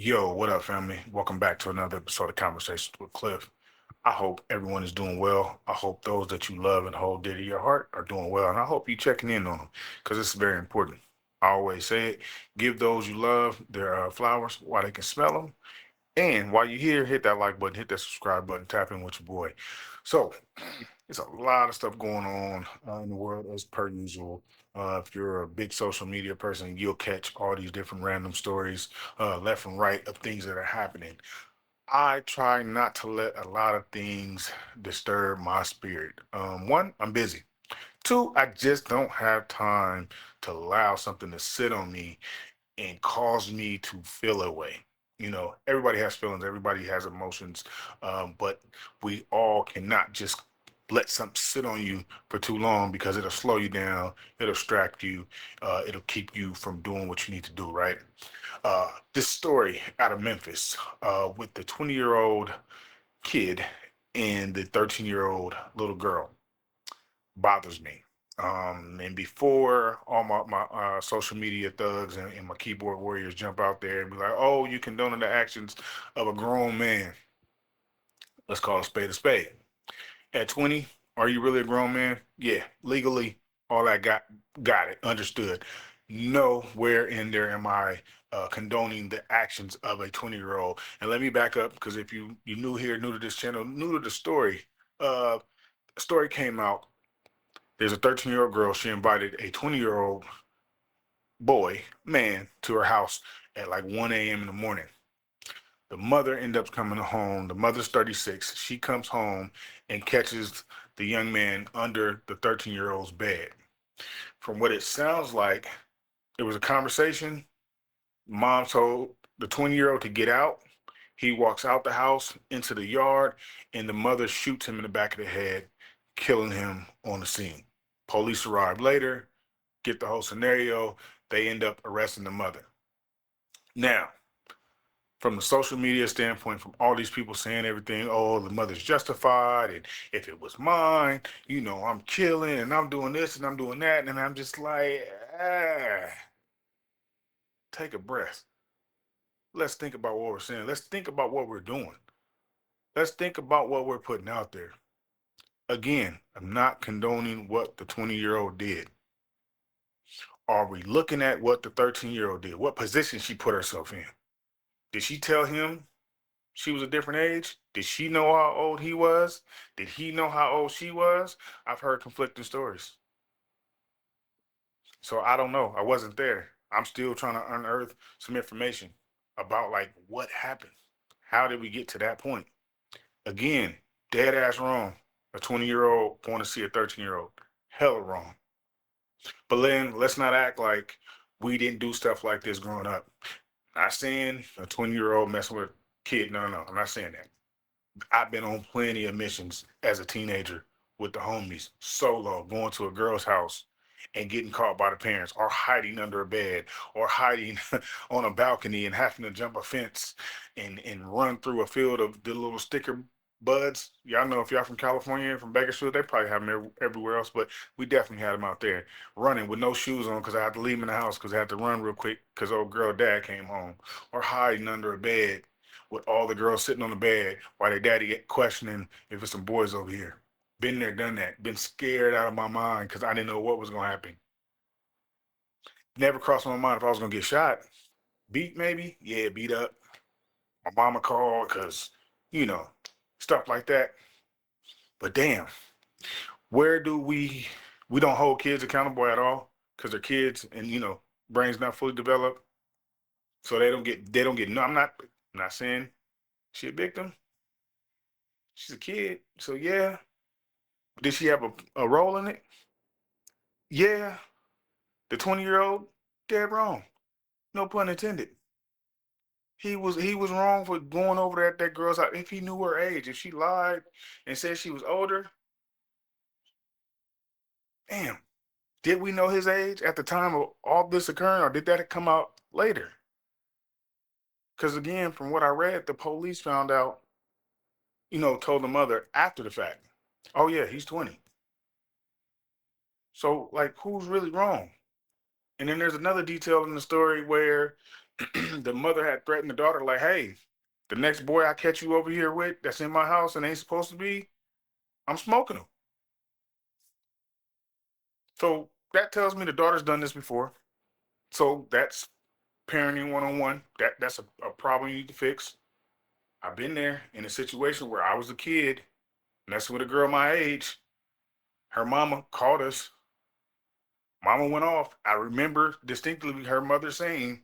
Yo, what up, family? Welcome back to another episode of Conversations with Cliff. I hope everyone is doing well. I hope those that you love and hold dear to your heart are doing well. And I hope you checking in on them because it's very important. I always say it, give those you love their flowers while they can smell them. And while you're here, hit that like button, hit that subscribe button, tap in with your boy. So, there's a lot of stuff going on in the world as per usual. If you're a big social media person, you'll catch all these different random stories left and right of things that are happening. I try not to let a lot of things disturb my spirit. One, I'm busy. Two, I just don't have time to allow something to sit on me and cause me to feel away. Everybody has feelings, everybody has emotions, but we all cannot just let something sit on you for too long because it'll slow you down, it'll distract you, it'll keep you from doing what you need to do, right? This story out of Memphis with the 20-year-old kid and the 13-year-old little girl bothers me. And before all my social media thugs and my keyboard warriors jump out there and be like, oh, you condoning the actions of a grown man. Let's call a spade a spade. At 20, are you really a grown man? Yeah, legally, all that got it, understood. Nowhere in there am I condoning the actions of a 20-year-old. And let me back up because if you new here, new to this channel, new to the story, uh, a story came out. There's a 13-year-old girl. She invited a 20-year-old boy, man, to her house at like 1 a.m. in the morning. The mother ends up coming home. The mother's 36. She comes home and catches the young man under the 13-year-old's bed. From what it sounds like, it was a conversation. Mom told the 20-year-old to get out. He walks out the house into the yard, and the mother shoots him in the back of the head, killing him on the scene. Police arrive later, get the whole scenario. They end up arresting the mother. Now, from the social media standpoint, from all these people saying everything, oh, the mother's justified, and if it was mine, I'm killing and I'm doing this and I'm doing that, and I'm just like, take a breath. Let's think about what we're saying. Let's think about what we're doing. Let's think about what we're putting out there. Again, I'm not condoning what the 20-year-old did. Are we looking at what the 13-year-old did? What position she put herself in? Did she tell him she was a different age? Did she know how old he was? Did he know how old she was? I've heard conflicting stories. So I don't know. I wasn't there. I'm still trying to unearth some information about like what happened. How did we get to that point? Again, dead ass wrong. A 20-year-old going to see a 13-year-old. Hella wrong. But then let's not act like we didn't do stuff like this growing up. Not saying a 20-year-old messing with a kid. No, no, no. I'm not saying that. I've been on plenty of missions as a teenager with the homies, solo, going to a girl's house and getting caught by the parents, or hiding under a bed, or hiding on a balcony and having to jump a fence and run through a field of the little sticker buds. Y'all know if y'all from California and from Bakersfield, they probably have them everywhere else, but we definitely had them out there running with no shoes on because I had to leave them in the house because I had to run real quick because old girl dad came home, or hiding under a bed with all the girls sitting on the bed while their daddy questioning if it's some boys over here. Been there, done that. Been scared out of my mind because I didn't know what was going to happen. Never crossed my mind if I was going to get shot. Beat, maybe? Yeah, beat up. My mama called because, you know, stuff like that. But damn, where do we don't hold kids accountable at all because they're kids and, brains not fully developed. So they don't get, no, I'm not saying she a victim. She's a kid. So yeah, did she have a role in it? Yeah. The 20-year-old, dead wrong. No pun intended. He was wrong for going over there at that girl's house. If he knew her age, if she lied and said she was older, damn. Did we know his age at the time of all this occurring, or did that come out later? Because again, from what I read, the police found out, told the mother after the fact. Oh yeah, he's 20. So like, who's really wrong? And then there's another detail in the story where The mother had threatened the daughter, like, hey, the next boy I catch you over here with that's in my house and ain't supposed to be, I'm smoking him. So that tells me the daughter's done this before. So that's parenting 101. That's a problem you need to fix. I've been there in a situation where I was a kid messing with a girl my age. Her mama called us. Mama went off. I remember distinctly her mother saying,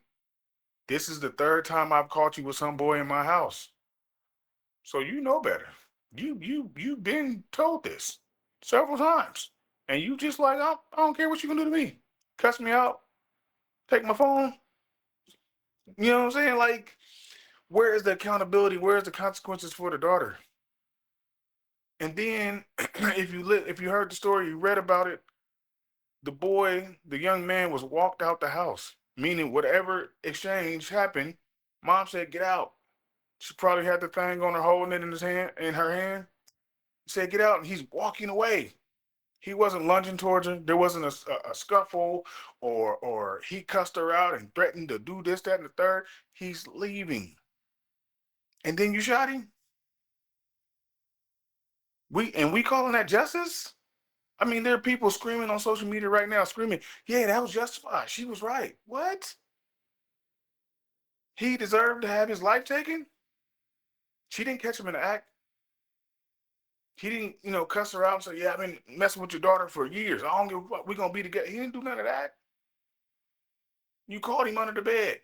"This is the third time I've caught you with some boy in my house. So you know better. You've been told this several times. And you just like, I don't care what you can do to me. Cuss me out, take my phone. You know what I'm saying? Like, where is the accountability? Where is the consequences for the daughter? And then if you heard the story, you read about it, the boy, the young man was walked out the house. Meaning whatever exchange happened, mom said, get out. She probably had the thing on her holding it in his hand, in her hand. Said, get out, and he's walking away. He wasn't lunging towards her. There wasn't a scuffle, or he cussed her out and threatened to do this, that, and the third. He's leaving. And then you shot him? We calling that justice? I mean, there are people screaming on social media right now, screaming, yeah, that was justified. She was right. What? He deserved to have his life taken? She didn't catch him in the act. He didn't, cuss her out and say, yeah, I've been messing with your daughter for years. I don't give a fuck. We're going to be together. He didn't do none of that. You called him under the bed.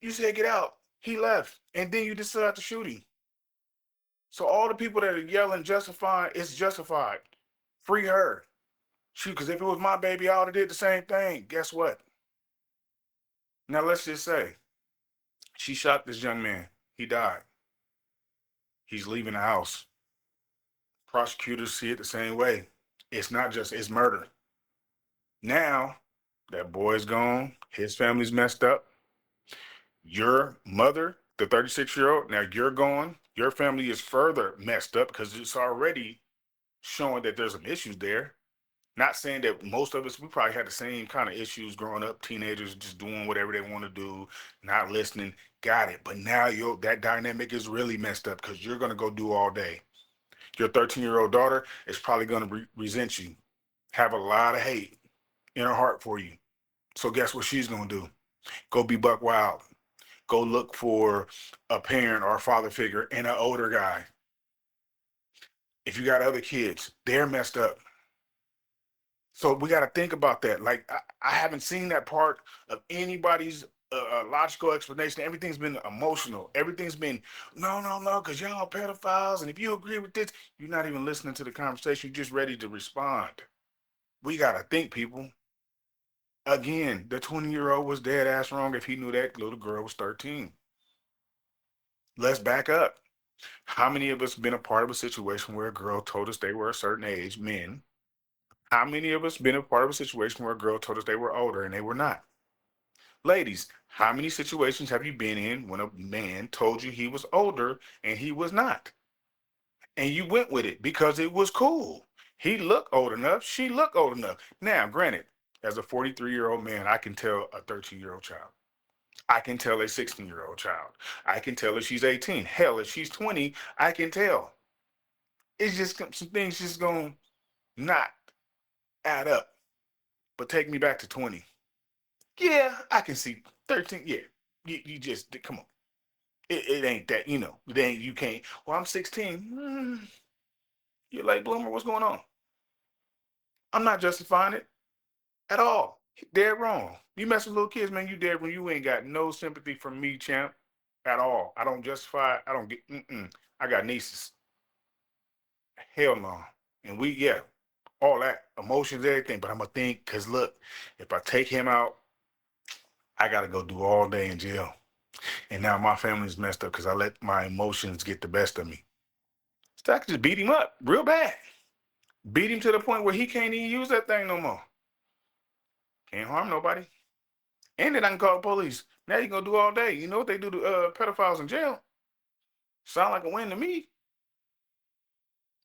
You said, get out. He left. And then you decided to shoot him. So all the people that are yelling justified, it's justified. Free her. Shoot, because if it was my baby, I would have did the same thing. Guess what? Now let's just say she shot this young man. He died. He's leaving the house. Prosecutors see it the same way. It's not just, it's murder. Now that boy's gone. His family's messed up. Your mother, the 36-year-old, now you're gone. Your family is further messed up because it's already showing that there's some issues there. Not saying that most of us, we probably had the same kind of issues growing up, teenagers just doing whatever they want to do, not listening. Got it. But now that dynamic is really messed up because you're going to go do all day. Your 13-year-old daughter is probably going to resent you, have a lot of hate in her heart for you. So guess what she's going to do? Go be buck wild. Go look for a parent or a father figure and an older guy. If you got other kids, they're messed up. So we got to think about that. Like, I haven't seen that part of anybody's logical explanation. Everything's been emotional. Everything's been, no, no, no, because y'all pedophiles. And if you agree with this, you're not even listening to the conversation. You're just ready to respond. We got to think, people. Again, the 20-year-old was dead ass wrong if he knew that little girl was 13. Let's back up. How many of us been a part of a situation where a girl told us they were a certain age, men? How many of us been a part of a situation where a girl told us they were older and they were not? Ladies, how many situations have you been in when a man told you he was older and he was not? And you went with it because it was cool. He looked old enough, she looked old enough. Now, granted, as a 43-year-old man, I can tell a 13-year-old child. I can tell a 16-year-old child. I can tell if she's 18. Hell, if she's 20, I can tell. It's just some things just going to not add up. But take me back to 20. Yeah, I can see 13. Yeah, you just, come on. It ain't that, it ain't, you can't. Well, I'm 16. You're late bloomer. What's going on? I'm not justifying it at all. Dead wrong. You mess with little kids, man, you dead when you ain't got no sympathy from me, champ, at all. I don't justify it. I don't get, I got nieces. Hell no. And yeah, all that, emotions, everything. But I'm going to think, because look, if I take him out, I got to go do all day in jail. And now my family's messed up because I let my emotions get the best of me. So I could just beat him up real bad. Beat him to the point where he can't even use that thing no more. Can't harm nobody. And then I can call the police. Now you going to do all day. You know what they do to pedophiles in jail? Sound like a win to me.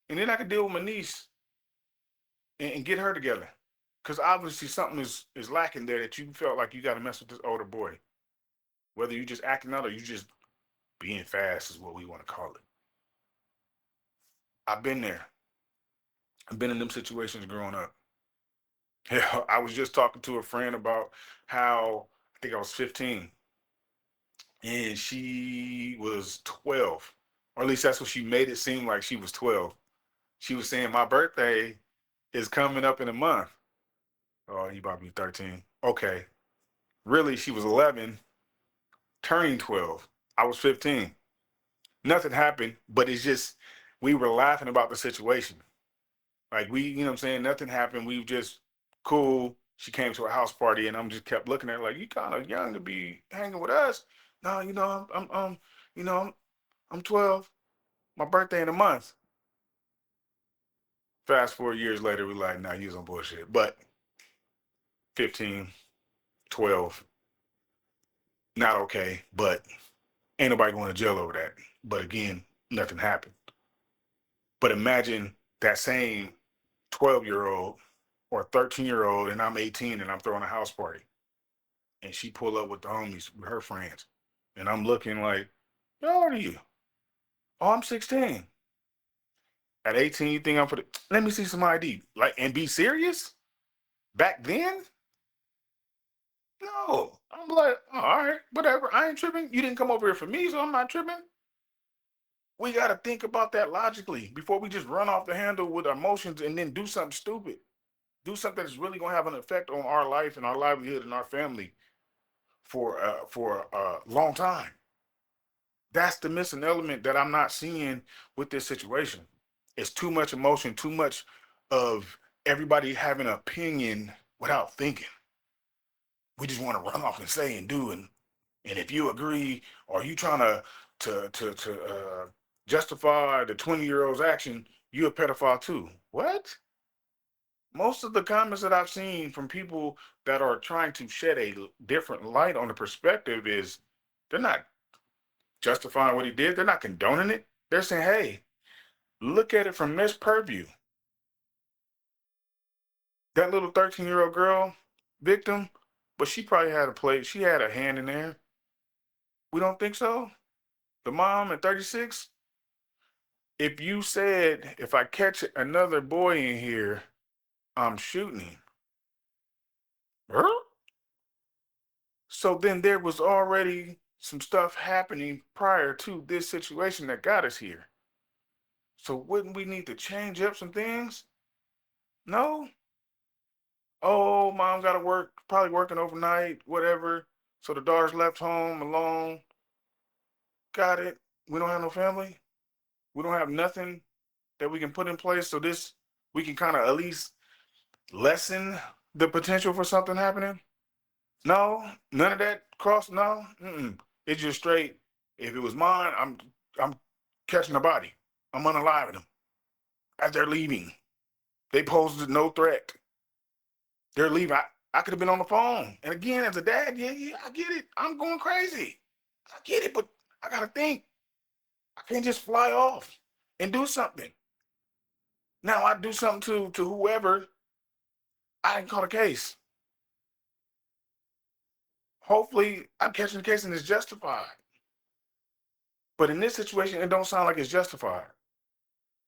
And then I could deal with my niece and get her together. Because obviously something is lacking there that you felt like you got to mess with this older boy. Whether you just acting out or you just being fast is what we want to call it. I've been there. I've been in them situations growing up. Yeah, I was just talking to a friend about how I think I was 15 and she was 12, or at least that's what she made it seem like she was 12. She was saying my birthday is coming up in a month. Oh, you about to be 13. Okay. Really, she was 11, turning 12. I was 15. Nothing happened, but it's just we were laughing about the situation. Like you know what I'm saying? Nothing happened. We were just cool. She came to a house party, and I'm just kept looking at her like, you kind of young to be hanging with us. No, you know, I'm 12. My birthday in a month. Fast forward years later, we're like, nah, you was on bullshit. But 15, 12, not okay. But ain't nobody going to jail over that. But again, nothing happened. But imagine that same 12-year-old or 13-year-old, and I'm 18 and I'm throwing a house party. And she pull up with the homies, with her friends. And I'm looking like, how old are you? Oh, I'm 16. At 18, you think I'm for the, let me see some ID. Like, and be serious? Back then? No. I'm like, oh, all right, whatever. I ain't tripping. You didn't come over here for me, so I'm not tripping. We got to think about that logically before we just run off the handle with emotions and then do something stupid. Do something that's really going to have an effect on our life and our livelihood and our family for a long time. That's the missing element that I'm not seeing with this situation. It's too much emotion, too much of everybody having an opinion without thinking. We just want to run off and say and do, and if you agree or you trying to justify the 20-year-old's action, you a pedophile too. What? Most of the comments that I've seen from people that are trying to shed a different light on the perspective is they're not justifying what he did. They're not condoning it. They're saying, hey, look at it from this purview. That little 13-year-old girl, victim, but she probably had a play. She had a hand in there. We don't think so? The mom at 36? If you said, if I catch another boy in here, I'm shooting him. Huh? So then there was already some stuff happening prior to this situation that got us here. So wouldn't we need to change up some things? No? Oh, mom got to work, probably working overnight, whatever. So the daughter's left home alone. Got it. We don't have no family. We don't have nothing that we can put in place. So this, we can kind of at least lessen the potential for something happening. No, none of that cross. No, it's just straight. If it was mine, I'm catching the body. I'm unaliving them as they're leaving. They posed no threat. They're leaving. I could have been on the phone. And again, as a dad, yeah, I get it. I'm going crazy. I get it, but I gotta think. I can't just fly off and do something. Now I do something to whoever. I didn't call a case. Hopefully, I'm catching the case and it's justified. But in this situation, it don't sound like it's justified.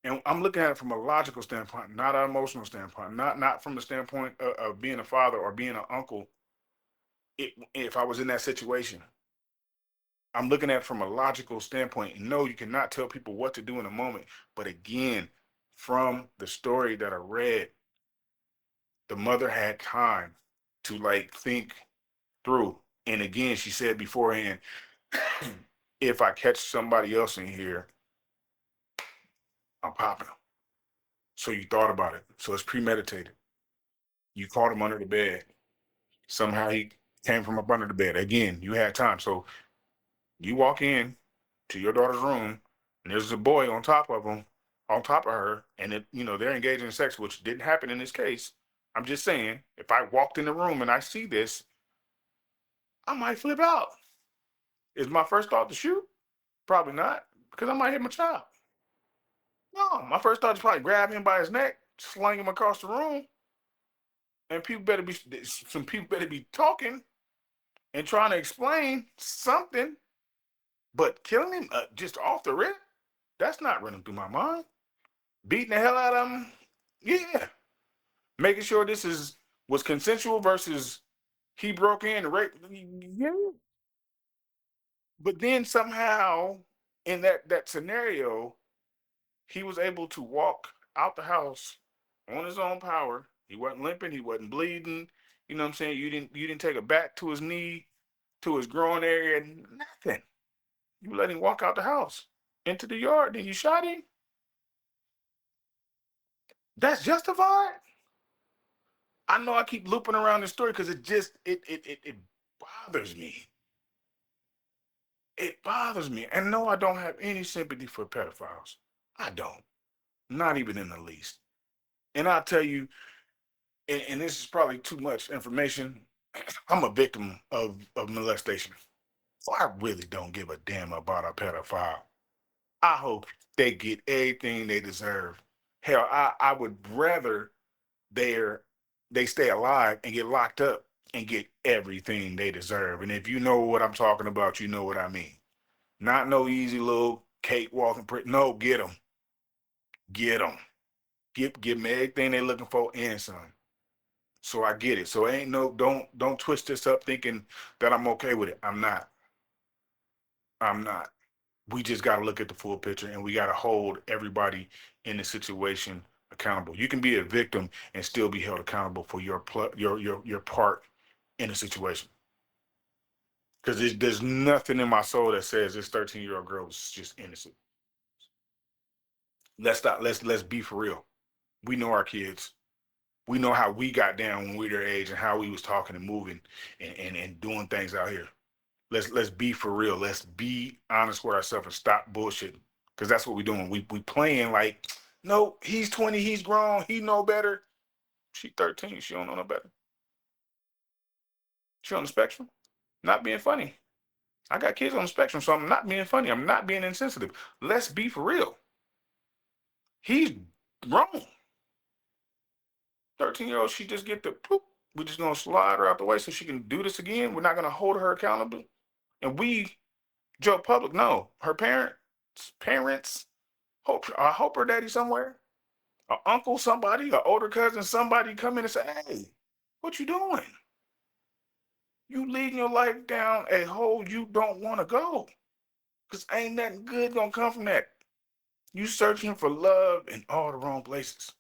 And I'm looking at it from a logical standpoint, not an emotional standpoint, not from the standpoint of being a father or being an uncle. If I was in that situation, I'm looking at it from a logical standpoint. No, you cannot tell people what to do in a moment. But again, from the story that I read, the mother had time to like think through. And again, she said beforehand, if I catch somebody else in here, I'm popping them. So you thought about it. So it's premeditated. You caught him under the bed. Somehow he came from up under the bed. Again, you had time. So you walk in to your daughter's room, and there's a boy on top of him, on top of her, and they're engaging in sex, which didn't happen in this case. I'm just saying, if I walked in the room and I see this, I might flip out. Is my first thought to shoot? Probably not, because I might hit my child. No, my first thought is probably grab him by his neck, sling him across the room. and some people better be talking and trying to explain something. But killing him just off the rip, that's not running through my mind. Beating the hell out of him, yeah. Making sure this was consensual versus he broke in and raped. Yeah. But then somehow in that scenario, he was able to walk out the house on his own power. He wasn't limping, he wasn't bleeding. You know what I'm saying? You didn't take a bat to his knee, to his groin area, nothing. You let him walk out the house into the yard, then you shot him. That's justified. I know I keep looping around this story because it bothers me. It bothers me. And no, I don't have any sympathy for pedophiles. I don't. Not even in the least. And I'll tell you, and this is probably too much information. I'm a victim of molestation. So I really don't give a damn about a pedophile. I hope they get everything they deserve. Hell, I would rather they're they stay alive and get locked up and get everything they deserve. And if you know what I'm talking about, you know what I mean. Not no easy little cakewalking. No, get them, give them everything they're looking for and some. So I get it. So ain't no don't twist this up thinking that I'm okay with it. I'm not. I'm not. We just got to look at the full picture and we got to hold everybody in the situation accountable. You can be a victim and still be held accountable for your part in a situation. Because there's nothing in my soul that says this 13-year-old girl was just innocent. Let's stop. Let's be for real. We know our kids. We know how we got down when we were their age and how we was talking and moving and doing things out here. Let's be for real. Let's be honest with ourselves and stop bullshitting. Because that's what we're doing. We playing like, no, he's 20, he's grown, he know better. She 13, she don't know no better. She on the spectrum. Not being funny. I got kids on the spectrum, so I'm not being funny. I'm not being insensitive. Let's be for real. He's grown. 13-year-old, she just get the poop. We're just gonna slide her out the way so she can do this again. We're not gonna hold her accountable. And we, Joe Public, no. Her parents, I hope her daddy somewhere, an uncle, somebody, an older cousin, somebody come in and say, hey, what you doing? You leading your life down a hole you don't want to go. Because ain't nothing good gonna come from that. You searching for love in all the wrong places.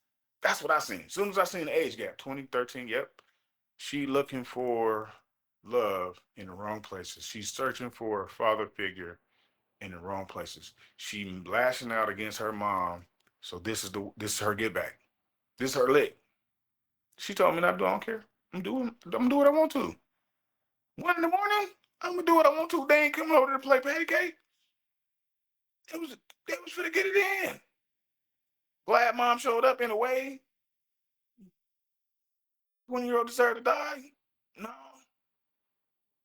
That's what I seen. As soon as I seen the age gap, 2013, yep. She looking for love in the wrong places. She's searching for a father figure in the wrong places. She lashing out against her mom. So this is her get back. This is her lick. She told me not to do. I don't care. I'm gonna do what I want to. 1 in the morning, I'm gonna do what I want to. They ain't coming over to play patty cake. It was they was finna get it in. Glad mom showed up in a way. 20-year-old deserved to die. No,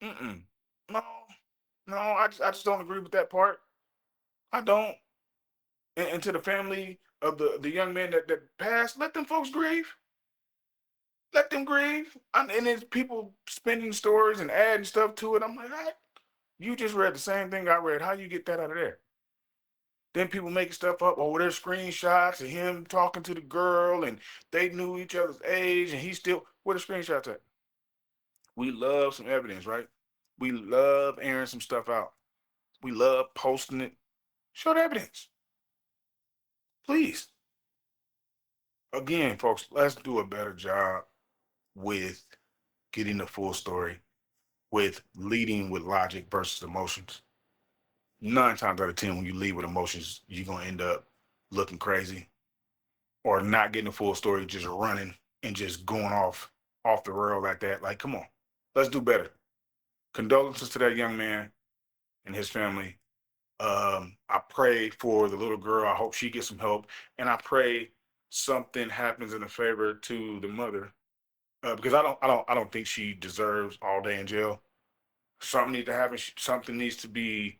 mm-mm. No, no. I just don't agree with that part. I don't. And to the family of the young man that passed, let them folks grieve. Let them grieve. And there's people spinning stories and adding stuff to it. I'm like, "Hey, you just read the same thing I read. How you get that out of there?" Then people making stuff up. Oh, there's screenshots of him talking to the girl, and they knew each other's age, and he still. Where the screenshots at? We love some evidence, right? We love airing some stuff out. We love posting it. Show the evidence, please. Again, folks, let's do a better job with getting the full story, with leading with logic versus emotions. 9 times out of 10, when you lead with emotions, you're gonna end up looking crazy or not getting the full story, just running and just going off the rail like that. Like, come on, let's do better. Condolences to that young man and his family. I pray for the little girl. I hope she gets some help, and I pray something happens in the favor to the mother because I don't think she deserves all day in jail. Something needs to happen. Something needs to be,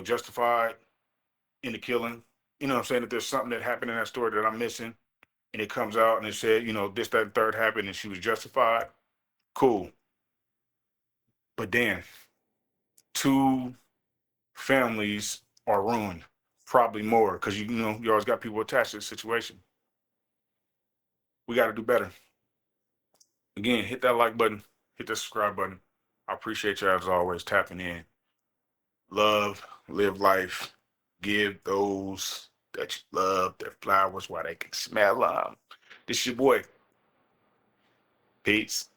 justified in the killing. You know what I'm saying? If there's something that happened in that story that I'm missing, and it comes out and it said, this, that, and third happened and she was justified, cool. But then two families are ruined, probably more, because you always got people attached to the situation. We got to do better. Again, hit that like button, hit the subscribe button. I appreciate you as always tapping in. Love, live life, give those that you love their flowers while they can smell them. This your boy. Peace.